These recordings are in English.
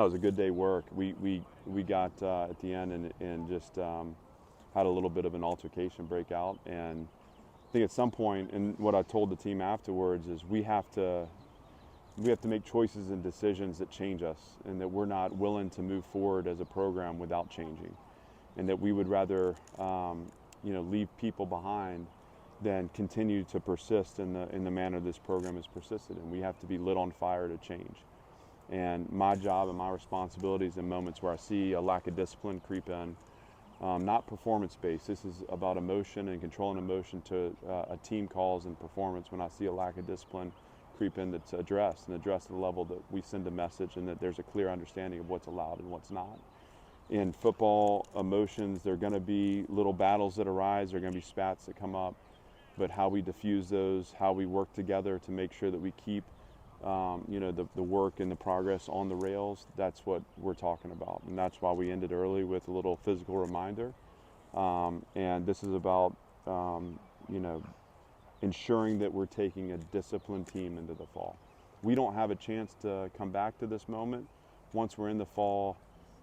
That was a good day work. We got at the end and just had a little bit of an altercation break out. And I think at some point, and what I told the team afterwards is we have to make choices and decisions that change us, and that we're not willing to move forward as a program without changing, and that we would rather leave people behind than continue to persist in the manner this program has persisted in. We have to be lit on fire to change. And my job and my responsibilities in moments where I see a lack of discipline creep in, not performance-based. This is about emotion and controlling emotion to a team calls and performance. When I see a lack of discipline creep in, that's addressed at the level that we send a message and that there's a clear understanding of what's allowed and what's not. In football, emotions, there are going to be little battles that arise. There are going to be spats that come up. But how we diffuse those, how we work together to make sure that we keep the work and the progress on the rails, that's what we're talking about. And that's why we ended early with a little physical reminder. And this is about, ensuring that we're taking a disciplined team into the fall. We don't have a chance to come back to this moment. Once we're in the fall,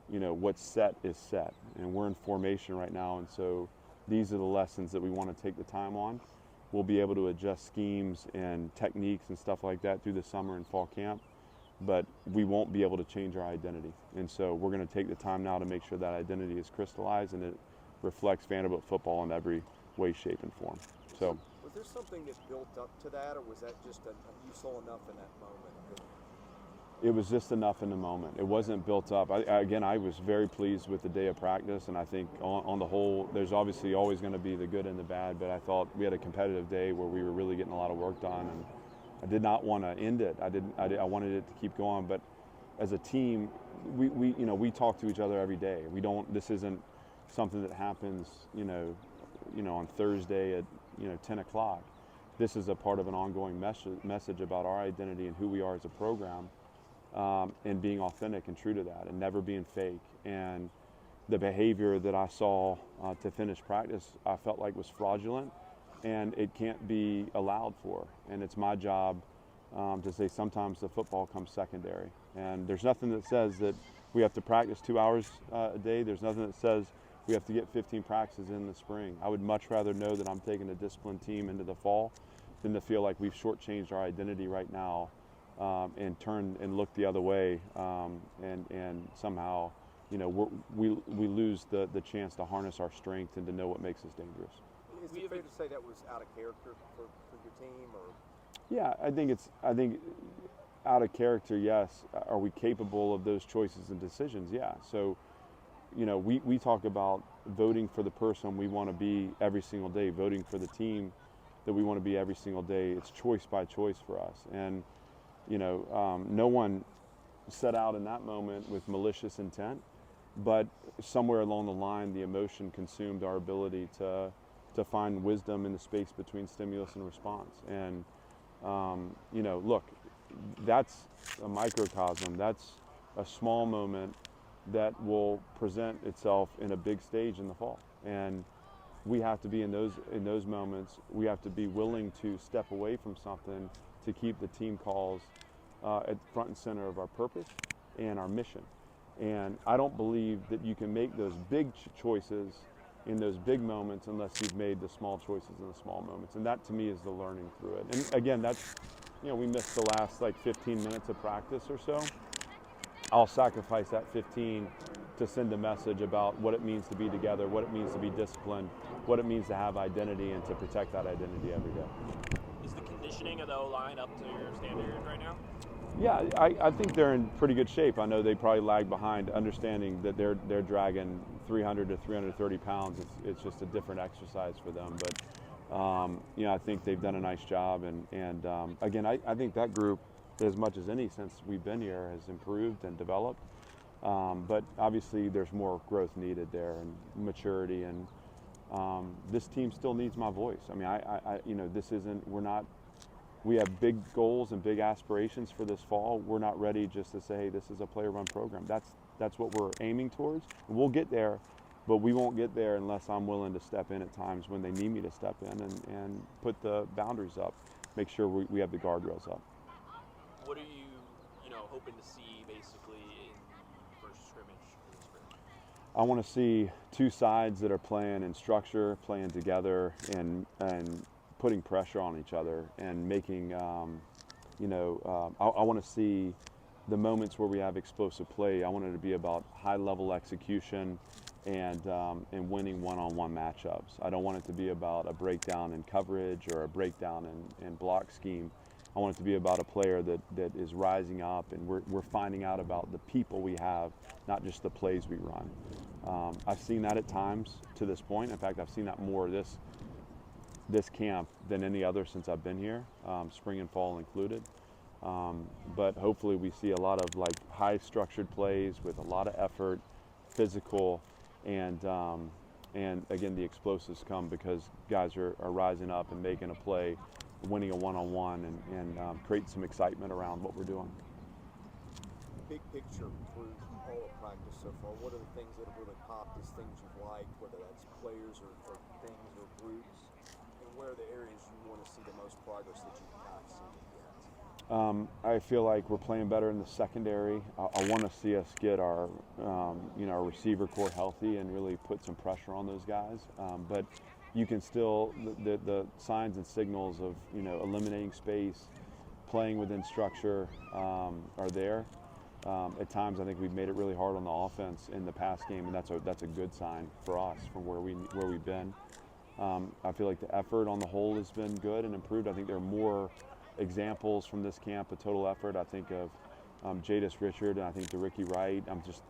what's set is set. And we're in formation right now. And so these are the lessons that we want to take the time on. We'll be able to adjust schemes and techniques and stuff like that through the summer and fall camp, but we won't be able to change our identity. And so we're going to take the time now to make sure that identity is crystallized and it reflects Vanderbilt football in every way, shape, and form. So, was there something that built up to that, or was that just you saw enough in that moment? it was just enough in the moment. It wasn't built up. I was very pleased with the day of practice, and I think on the whole, there's obviously always going to be the good and the bad, but I thought we had a competitive day where we were really getting a lot of work done, and I did not want to end it. I wanted it to keep going, but as a team, we talk to each other every day. This isn't something that happens, on Thursday at 10 o'clock. This is a part of an ongoing message about our identity and who we are as a program. And being authentic and true to that, and never being fake. And the behavior that I saw to finish practice, I felt like was fraudulent, and it can't be allowed for. And it's my job to say sometimes the football comes secondary. And there's nothing that says that we have to practice 2 hours a day. There's nothing that says we have to get 15 practices in the spring. I would much rather know that I'm taking a disciplined team into the fall than to feel like we've shortchanged our identity right now. And turn and look the other way, and somehow, we lose the chance to harness our strength and to know what makes us dangerous. Is it fair to say that was out of character for your team, or? Yeah, I think out of character. Yes. Are we capable of those choices and decisions? Yeah. So, we talk about voting for the person we want to be every single day, voting for the team that we want to be every single day. It's choice by choice for us, and no one set out in that moment with malicious intent, but somewhere along the line, the emotion consumed our ability to find wisdom in the space between stimulus and response. And, look, that's a microcosm. That's a small moment that will present itself in a big stage in the fall. And we have to be in those moments. We have to be willing to step away from something to keep the team calls at front and center of our purpose and our mission. And I don't believe that you can make those big choices in those big moments unless you've made the small choices in the small moments. And that to me is the learning through it. And again, that's, we missed the last 15 minutes of practice or so. I'll sacrifice that 15 to send a message about what it means to be together, what it means to be disciplined, what it means to have identity, and to protect that identity every day. Is the conditioning of the O-line up to your standard right now? Yeah, I think they're in pretty good shape. I know they probably lag behind, understanding that they're dragging 300 to 330 pounds. It's just a different exercise for them. But, I think they've done a nice job. And again, I think that group, as much as any since we've been here, has improved and developed. But obviously there's more growth needed there and maturity. And this team still needs my voice. I mean, we have big goals and big aspirations for this fall. We're not ready just to say, hey, this is a player-run program. That's what we're aiming towards. We'll get there, but we won't get there unless I'm willing to step in at times when they need me to step in and put the boundaries up, make sure we have the guardrails up. What are you, hoping to see basically I want to see two sides that are playing in structure, playing together, and putting pressure on each other, and making, I want to see the moments where we have explosive play. I want it to be about high-level execution and winning one-on-one matchups. I don't want it to be about a breakdown in coverage or a breakdown in block scheme. I want it to be about a player that is rising up, and we're finding out about the people we have, not just the plays we run. I've seen that at times to this point. In fact, I've seen that more this camp than any other since I've been here, spring and fall included. But hopefully we see a lot of like high structured plays with a lot of effort, physical, and again, the explosives come because guys are rising up and making a play, winning a one-on-one, and creating some excitement around what we're doing. Big picture through all of practice so far, what are the things that have really popped as things you've liked, whether that's players or things or groups, and where are the areas you want to see the most progress that you've not seen yet? I feel like we're playing better in the secondary. I want to see us get our receiver core healthy and really put some pressure on those guys. But you can still, the signs and signals of eliminating space, playing within structure are there. At times, I think we've made it really hard on the offense in the pass game, and that's a good sign for us from where we've been. I feel like the effort on the whole has been good and improved. I think there are more examples from this camp of total effort. I think of Jadis Richard, and I think Ricky Wright.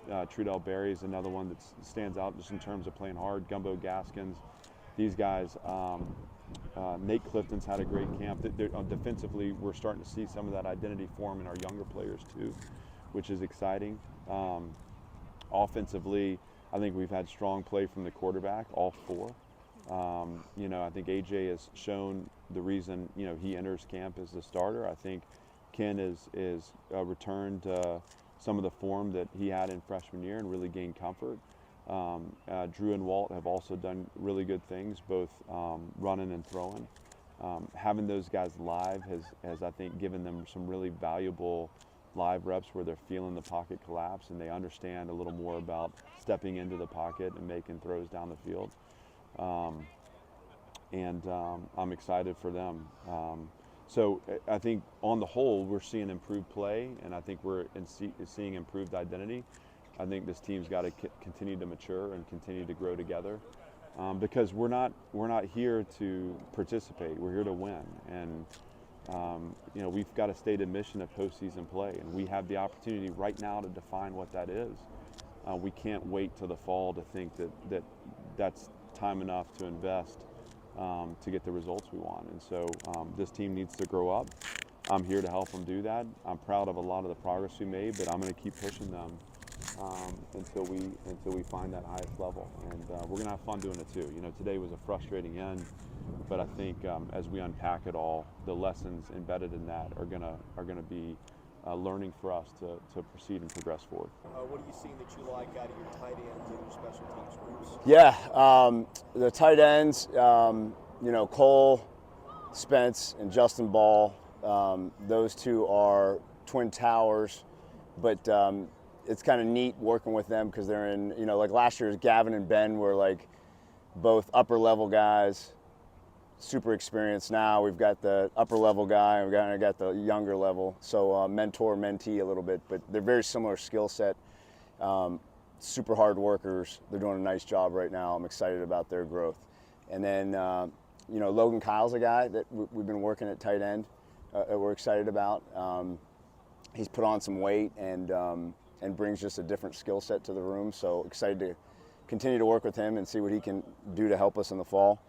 Trudell Berry is another one that stands out just in terms of playing hard. Gumbo Gaskins, these guys. Nate Clifton's had a great camp. Defensively, we're starting to see some of that identity form in our younger players too, which is exciting. Offensively, I think we've had strong play from the quarterback, all four. I think AJ has shown the reason he enters camp as the starter. I think Ken is returned some of the form that he had in freshman year and really gained comfort. Drew and Walt have also done really good things, both running and throwing. Having those guys live has I think given them some really valuable live reps where they're feeling the pocket collapse and they understand a little more about stepping into the pocket and making throws down the field. I'm excited for them. So I think on the whole, we're seeing improved play, and I think we're seeing improved identity. I think this team's got to continue to mature and continue to grow together, because we're not here to participate. We're here to win, and we've got a stated mission of postseason play, and we have the opportunity right now to define what that is. We can't wait till the fall to think that's time enough to invest to get the results we want. And so this team needs to grow up. I'm here to help them do that. I'm proud of a lot of the progress we made, but I'm going to keep pushing them until we find that highest level. And we're going to have fun doing it too. Today was a frustrating end, but I think as we unpack it all, the lessons embedded in that are going to be learning for us to proceed and progress forward. What are you seeing that you like out of your tight ends and your special teams groups? Yeah, the tight ends, Cole, Spence, and Justin Ball, those two are twin towers, but it's kind of neat working with them because they're in, like last year's Gavin and Ben were like both upper level guys, super experienced. Now we've got the upper level guy and I got the younger level, so mentor mentee a little bit, but they're very similar skill set, super hard workers. They're doing a nice job right now. I'm excited about their growth. And then Logan Kyle's a guy that we've been working at tight end that we're excited about. He's put on some weight and brings just a different skill set to the room, so excited to continue to work with him and see what he can do to help us in the fall.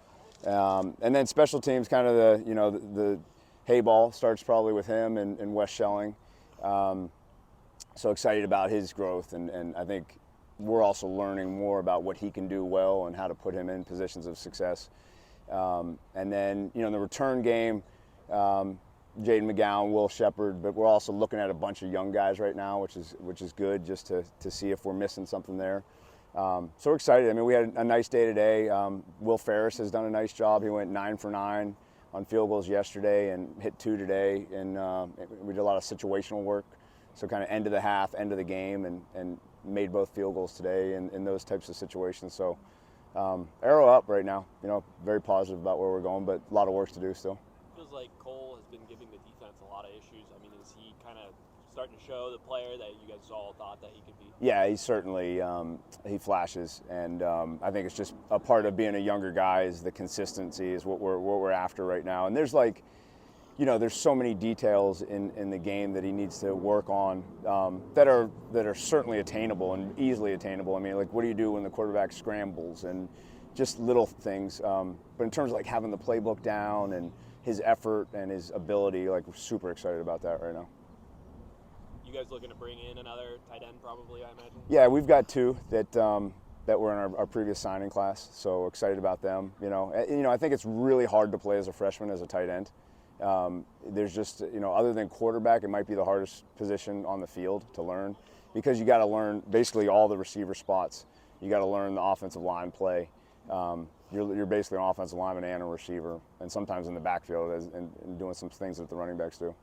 And then special teams, kind of the hay ball starts probably with him and Wes Schelling. So excited about his growth, and I think we're also learning more about what he can do well and how to put him in positions of success. And then in the return game, Jaden McGowan, Will Shepard, but we're also looking at a bunch of young guys right now, which is good just to see if we're missing something there. So we're excited. I mean, we had a nice day today. Will Ferris has done a nice job. He went 9 for 9 on field goals yesterday and hit 2 today. And we did a lot of situational work. So kind of end of the half, end of the game, and made made both field goals today in those types of situations. So arrow up right now. Very positive about where we're going, but a lot of work to do still. Feels like Cole has been giving the defense a lot of issues. I mean, is he kind of starting to show the player that you guys all thought that he could be? Yeah, he certainly he flashes, and I think it's just a part of being a younger guy. Is the consistency is what we're after right now. And there's there's so many details in the game that he needs to work on that are certainly attainable and easily attainable. I mean, like, what do you do when the quarterback scrambles, and just little things. But in terms of having the playbook down and his effort and his ability, we're super excited about that right now. You guys looking to bring in another tight end probably, I imagine? Yeah, we've got two that were in our previous signing class, so excited about them. I think it's really hard to play as a freshman as a tight end. There's just, other than quarterback, it might be the hardest position on the field to learn, because you got to learn basically all the receiver spots. You got to learn the offensive line play. You're basically an offensive lineman and a receiver, and sometimes in the backfield and doing some things that the running backs do.